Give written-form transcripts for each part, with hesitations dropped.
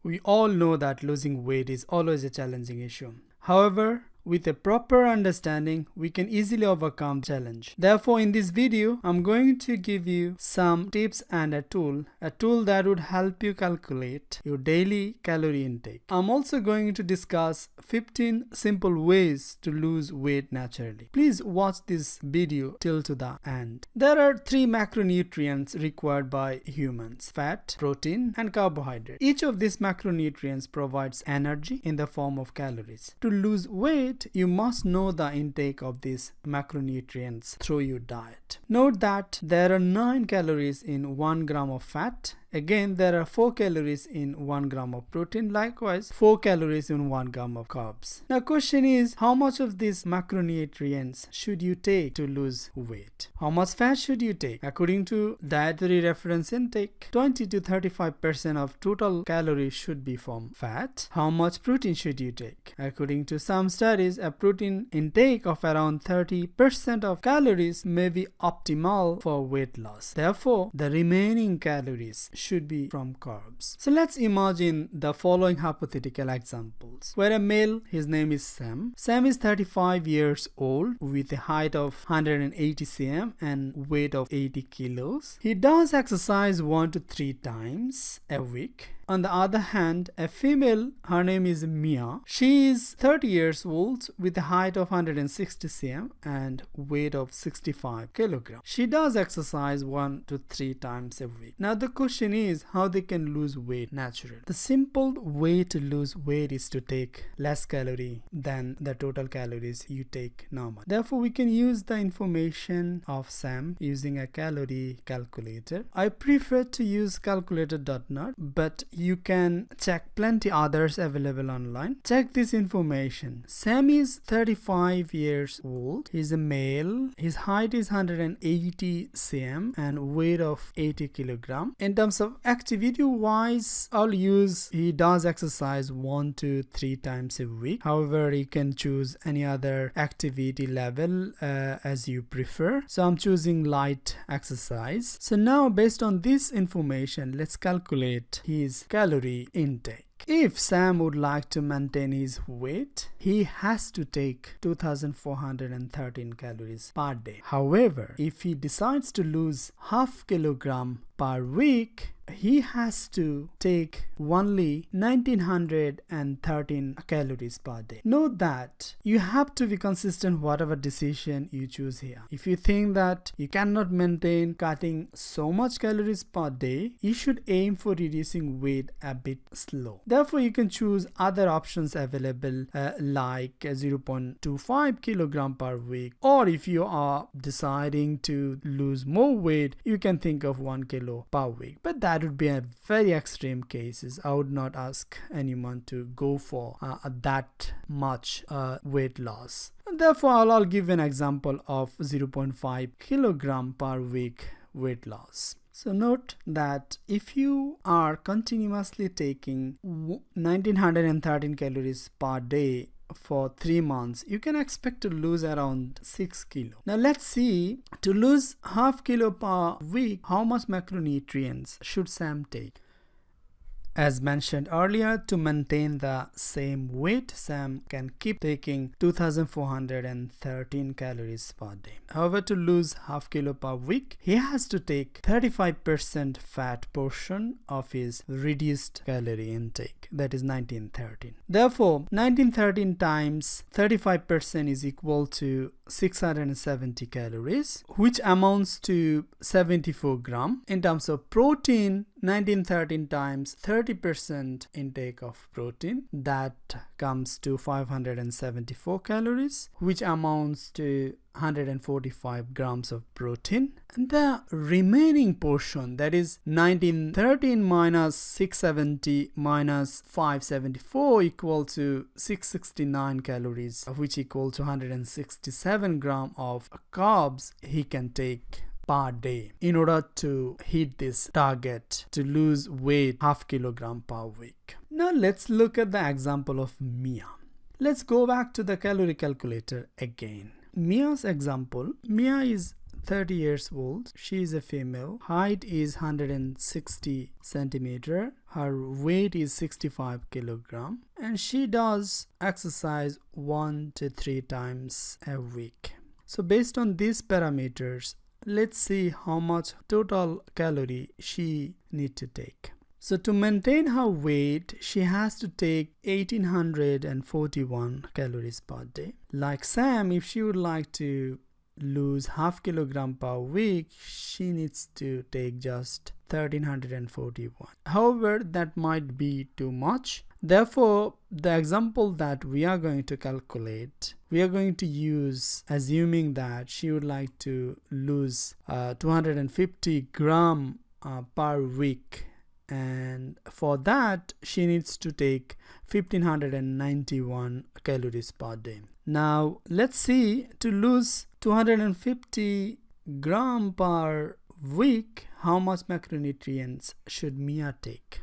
We all know that losing weight is always a challenging issue. However, with a proper understanding, we can easily overcome the challenge. Therefore, in this video, I'm going to give you some tips and a tool that would help you calculate your daily calorie intake. I'm also going to discuss 15 simple ways to lose weight naturally. Please watch this video till to the end. There are 3 macronutrients required by humans: fat, protein, and carbohydrate. Each of these macronutrients provides energy in the form of calories. To lose weight, you must know the intake of these macronutrients through your diet. Note that there are 9 calories in 1 gram of fat. Again, there are 4 calories in 1 gram of protein. Likewise, 4 calories in 1 gram of carbs. Now, question is, how much of these macronutrients should you take to lose weight? How much fat should you take? According to dietary reference intake, 20 to 35% of total calories should be from fat. How much protein should you take? According to some studies, a protein intake of around 30% of calories may be optimal for weight loss. Therefore, the remaining calories should be from carbs. So let's imagine the following hypothetical examples, where a male, his name is Sam. Sam is 35 years old with a height of 180 cm and weight of 80 kilos. He does exercise 1 to 3 times a week. On the other hand, a female, her name is Mia. She is 30 years old with a height of 160 cm and weight of 65 kilograms. She does exercise 1 to 3 times a week. Now the question is how they can lose weight naturally. The simple way to lose weight is to take less calorie than the total calories you take normally. Therefore, we can use the information of Sam using a calorie calculator. I prefer to use calculator.net, but you can check plenty others available online. Check this information. Sam is 35 years old. He's a male. His height is 180 cm and weight of 80 kilogram. In terms of activity wise, he does exercise 1 to 3 times a week. However, you can choose any other activity level as you prefer. So I'm choosing light exercise. So now based on this information, let's calculate his calorie intake. If Sam would like to maintain his weight, he has to take 2413 calories per day. However, if he decides to lose half kilogram per week, he has to take only 1913 calories per day. Note that you have to be consistent whatever decision you choose here. If you think that you cannot maintain cutting so much calories per day, you should aim for reducing weight a bit slow. Therefore, you can choose other options available like 0.25 kilogram per week, or if you are deciding to lose more weight, you can think of 1 kilo per week. But that would be a very extreme cases. I would not ask anyone to go for that much weight loss. Therefore, I'll give an example of 0.5 kilogram per week weight loss. So note that if you are continuously taking 1913 calories per day for 3 months, you can expect to lose around 6 kilo. Now let's see, to lose half kilo per week, how much macronutrients should Sam take? As mentioned earlier, to maintain the same weight, Sam can keep taking 2413 calories per day. However, to lose half kilo per week, he has to take 35% fat portion of his reduced calorie intake, that is 1913. Therefore, 1913 times 35% is equal to 670 calories, which amounts to 74 gram. In terms of protein, 1913 times 30% intake of protein, that comes to 574 calories, which amounts to 145 grams of protein. And the remaining portion, that is 1913 minus 670 minus 574, equal to 669 calories, which equal to 167 gram of carbs he can take per day in order to hit this target to lose weight half kilogram per week. Now let's look at the example of Mia. Let's go back to the calorie calculator again. Mia's example, Mia is 30 years old. She is a female. Height is 160 centimeter. Her weight is 65 kilogram. And she does exercise 1 to 3 times a week. So based on these parameters, let's see how much total calorie she need to take. So to maintain her weight, she has to take 1841 calories per day. Like Sam, if she would like to lose half kilogram per week, she needs to take just 1341. However, that might be too much. Therefore, the example that we are going to calculate, we are going to use assuming that she would like to lose 250 gram per week. And for that she needs to take 1591 calories per day. Now let's see, to lose 250 gram per week, how much macronutrients should Mia take?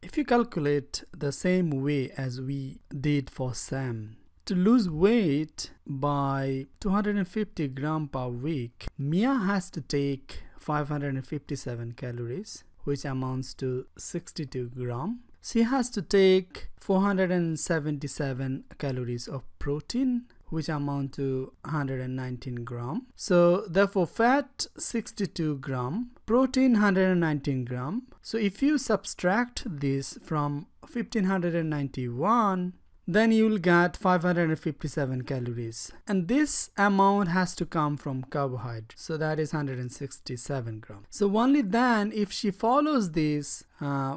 If you calculate the same way as we did for Sam, to lose weight by 250 gram per week, Mia has to take 557 calories, which amounts to 62 gram. She has to take 477 calories of protein, which amount to 119 gram. So therefore fat 62 gram, protein 119 gram. So if you subtract this from 1591, then you will get 557 calories, and this amount has to come from carbohydrates, so that is 167 grams. So only then, if she follows this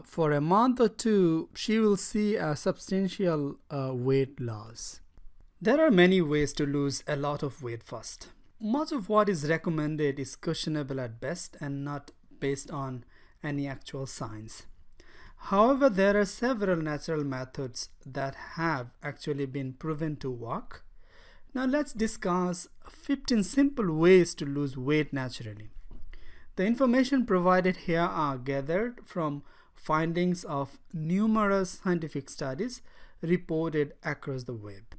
for a month or two, she will see a substantial weight loss. There are many ways to lose a lot of weight fast. Much of what is recommended is questionable at best and not based on any actual science. However, there are several natural methods that have actually been proven to work. Now let's discuss 15 simple ways to lose weight naturally. The information provided here are gathered from findings of numerous scientific studies reported across the web.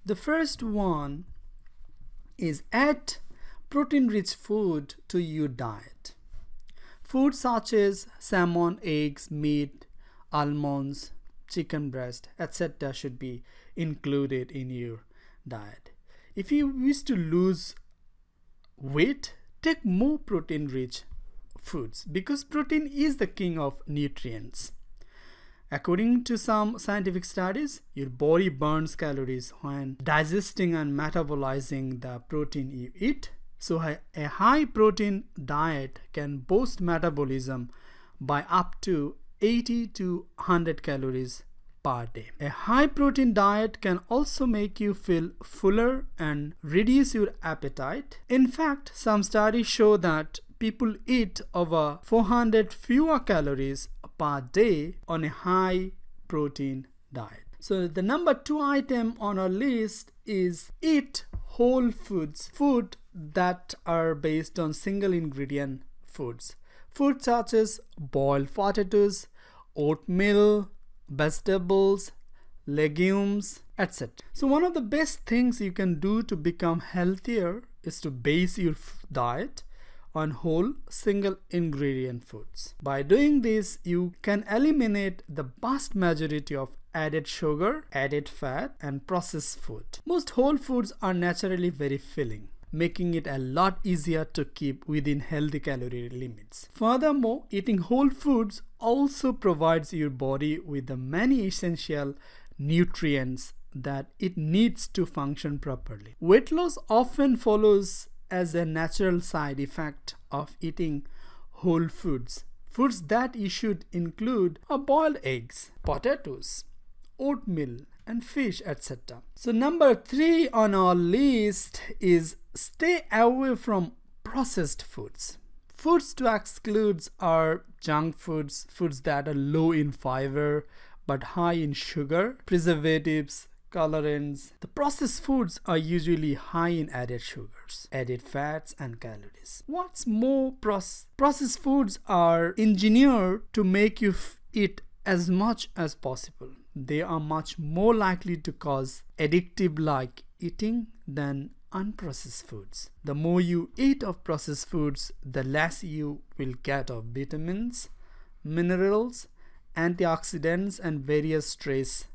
The first one is add protein-rich food to your diet. Foods such as salmon, eggs, meat, almonds, chicken breast, etc. should be included in your diet. If you wish to lose weight, take more protein-rich foods because protein is the king of nutrients. According to some scientific studies, your body burns calories when digesting and metabolizing the protein you eat. So a high protein diet can boost metabolism by up to 80 to 100 calories per day. A high protein diet can also make you feel fuller and reduce your appetite. In fact, some studies show that people eat over 400 fewer calories per day on a high protein diet. So the number 2 item on our list is eat whole foods, food that are based on single ingredient foods. Foods such as boiled potatoes, oatmeal, vegetables, legumes, etc. So one of the best things you can do to become healthier is to base your diet on whole single ingredient foods. By doing this, you can eliminate the vast majority of added sugar, added fat, and processed food. Most whole foods are naturally very filling, making it a lot easier to keep within healthy calorie limits. Furthermore, eating whole foods also provides your body with the many essential nutrients that it needs to function properly. Weight loss often follows as a natural side effect of eating whole foods. Foods that you should include are boiled eggs, potatoes, oatmeal, and fish, etc. So number 3 on our list is stay away from processed foods. Foods to exclude are junk foods, foods that are low in fiber but high in sugar, preservatives, colorants. The processed foods are usually high in added sugars, added fats, and calories. What's more, processed foods are engineered to make you eat as much as possible. They are much more likely to cause addictive like eating than unprocessed foods. The more you eat of processed foods, the less you will get of vitamins, minerals, antioxidants, and various trace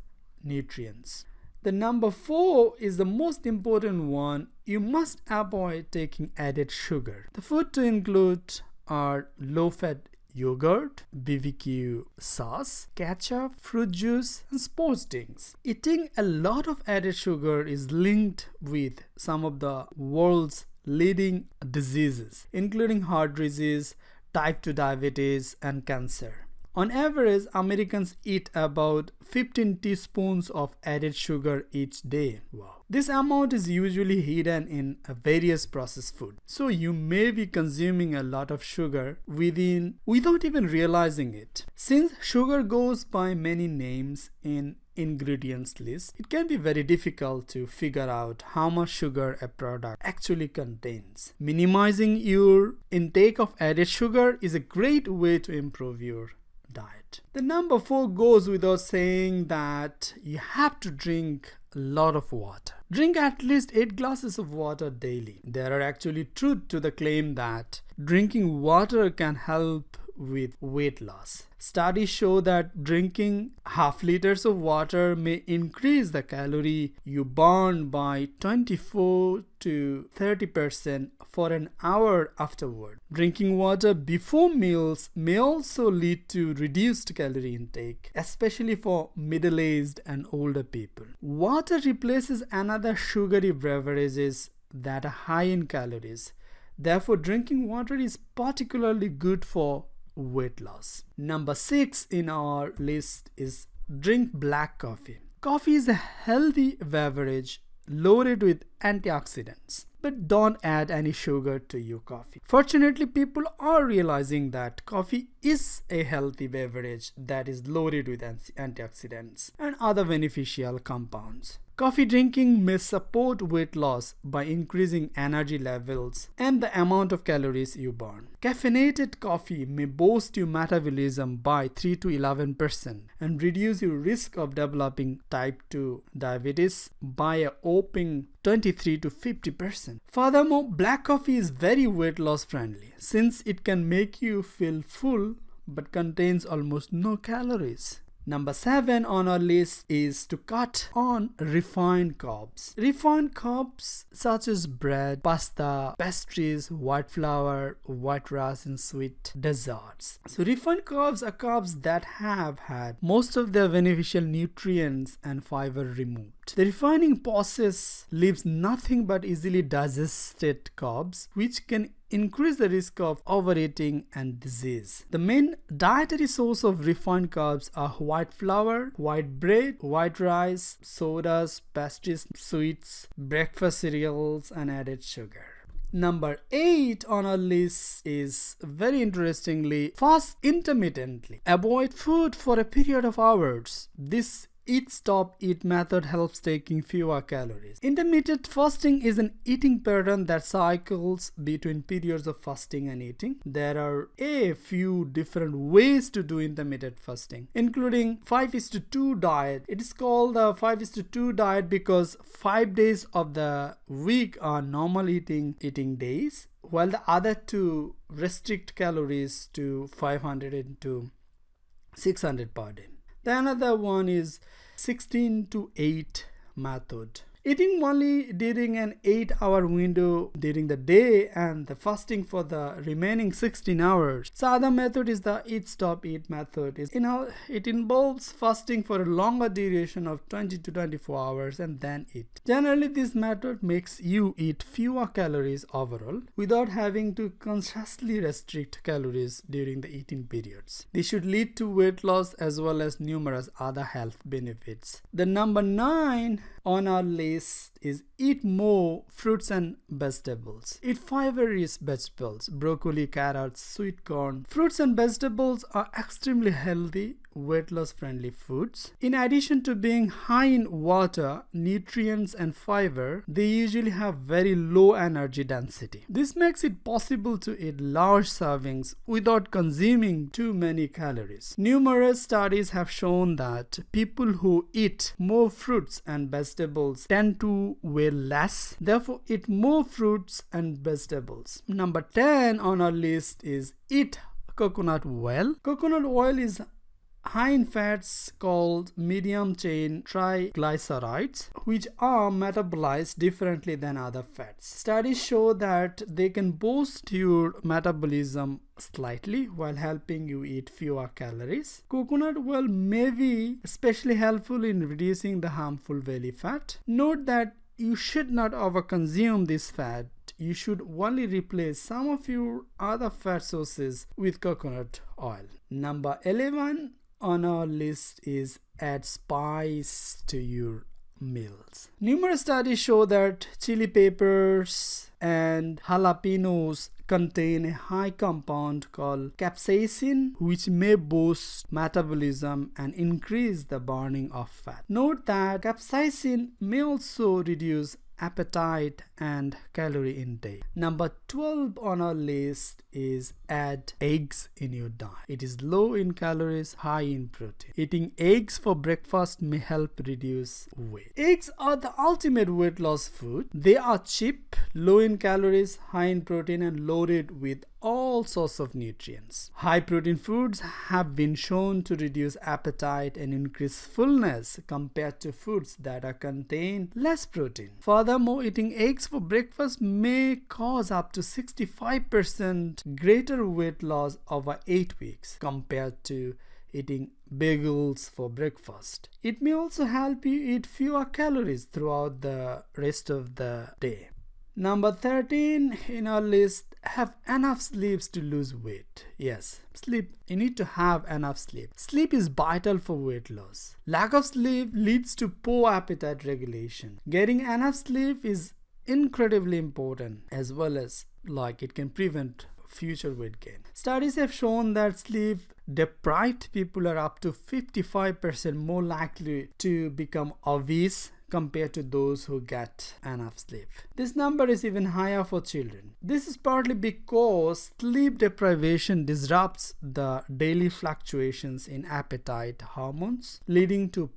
nutrients. The number 4 is the most important one. You must avoid taking added sugar. The food to include are low-fat yogurt, BBQ sauce, ketchup, fruit juice, and sports drinks. Eating a lot of added sugar is linked with some of the world's leading diseases, including heart disease, type 2 diabetes, and cancer. On average, Americans eat about 15 teaspoons of added sugar each day. Wow. This amount is usually hidden in various processed food. So you may be consuming a lot of sugar without even realizing it. Since sugar goes by many names in ingredients list, it can be very difficult to figure out how much sugar a product actually contains. Minimizing your intake of added sugar is a great way to improve your diet. The number 4 goes without saying that you have to drink a lot of water. Drink at least 8 glasses of water daily. There are actually truth to the claim that drinking water can help with weight loss. Studies show that drinking half liters of water may increase the calorie you burn by 24 to 30% for an hour afterward. Drinking water before meals may also lead to reduced calorie intake, especially for middle-aged and older people. Water replaces another sugary beverages that are high in calories. Therefore, drinking water is particularly good for weight loss. Number 6 in our list is drink black coffee. Coffee is a healthy beverage loaded with antioxidants, but don't add any sugar to your coffee. Fortunately, people are realizing that coffee is a healthy beverage that is loaded with antioxidants and other beneficial compounds. Coffee drinking may support weight loss by increasing energy levels and the amount of calories you burn. Caffeinated coffee may boost your metabolism by 3 to 11% and reduce your risk of developing type 2 diabetes by a whopping 23 to 50%. Furthermore, black coffee is very weight loss friendly since it can make you feel full but contains almost no calories. Number 7 on our list is to cut on refined carbs. Refined carbs such as bread, pasta, pastries, white flour, white rice, and sweet desserts. So refined carbs are carbs that have had most of their beneficial nutrients and fiber removed. The refining process leaves nothing but easily digested carbs, which can increase the risk of overeating and disease. The main dietary source of refined carbs are white flour, white bread, white rice, sodas, pastries, sweets, breakfast cereals, and added sugar. Number 8 on our list is, very interestingly, fast intermittently. Avoid food for a period of hours. This eat stop eat method helps taking fewer calories. Intermittent fasting is an eating pattern that cycles between periods of fasting and eating. There are a few different ways to do intermittent fasting, including 5:2 diet. It is called the 5:2 diet because 5 days of the week are normal eating days, while the other 2 restrict calories to 500 to 600 per day. The another one is 16 to 8 method. Eating only during an 8-hour window during the day and the fasting for the remaining 16 hours. So other method is the eat stop eat method. It involves fasting for a longer duration of 20 to 24 hours and then eat. Generally, this method makes you eat fewer calories overall without having to consciously restrict calories during the eating periods. This should lead to weight loss as well as numerous other health benefits. The number 9 on our list is eat more fruits and vegetables. Eat fiber-rich vegetables, broccoli, carrots, sweet corn. Fruits and vegetables are extremely healthy weight loss friendly foods. In addition to being high in water, nutrients and fiber, they usually have very low energy density. This makes it possible to eat large servings without consuming too many calories. Numerous studies have shown that people who eat more fruits and vegetables tend to weigh less. Therefore, eat more fruits and vegetables. Number 10 on our list is eat coconut oil. Coconut oil is high in fats called medium chain triglycerides, which are metabolized differently than other fats. Studies show that they can boost your metabolism slightly while helping you eat fewer calories. Coconut oil may be especially helpful in reducing the harmful belly fat. Note that you should not overconsume this fat. You should only replace some of your other fat sources with coconut oil. Number 11 on our list is add spice to your meals. Numerous studies show that chili peppers and jalapenos contain a high compound called capsaicin, which may boost metabolism and increase the burning of fat. Note that capsaicin may also reduce appetite and calorie intake. Number 12 on our list is add eggs in your diet. It is low in calories, high in protein. Eating eggs for breakfast may help reduce weight. Eggs are the ultimate weight loss food. They are cheap, low in calories, high in protein, and loaded with all sorts of nutrients. High protein foods have been shown to reduce appetite and increase fullness compared to foods that contain less protein. Furthermore, eating eggs for breakfast may cause up to 65% greater weight loss over 8 weeks compared to eating bagels for breakfast. It may also help you eat fewer calories throughout the rest of the day. Number 13 in our list, have enough sleep to lose weight. Yes, sleep. You need to have enough sleep. Sleep is vital for weight loss. Lack of sleep leads to poor appetite regulation. Getting enough sleep is incredibly important, as well as it can prevent future weight gain. Studies have shown that sleep deprived people are up to 55% more likely to become obese compared to those who get enough sleep. This number is even higher for children. This is partly because sleep deprivation disrupts the daily fluctuations in appetite hormones, leading to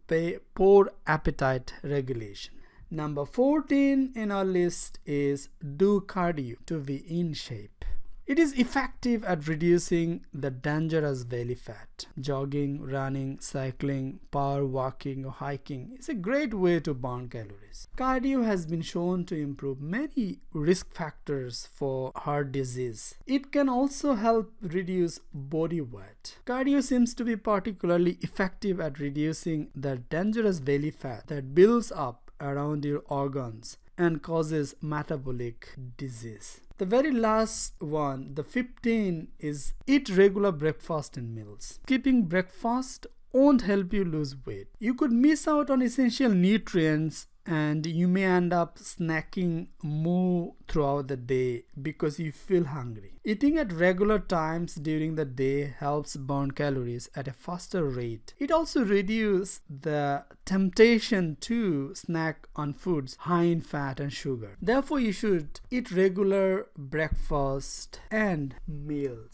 poor appetite regulation. Number 14 in our list is do cardio to be in shape. It is effective at reducing the dangerous belly fat. Jogging, running, cycling, power walking, or hiking is a great way to burn calories. Cardio has been shown to improve many risk factors for heart disease. It can also help reduce body weight. Cardio seems to be particularly effective at reducing the dangerous belly fat that builds up around your organs and causes metabolic disease. The very last one, the 15, is eat regular breakfast and meals. Skipping breakfast won't help you lose weight. You could miss out on essential nutrients and you may end up snacking more throughout the day because you feel hungry. Eating at regular times during the day helps burn calories at a faster rate. It also reduces the temptation to snack on foods high in fat and sugar. Therefore, you should eat regular breakfast and meals.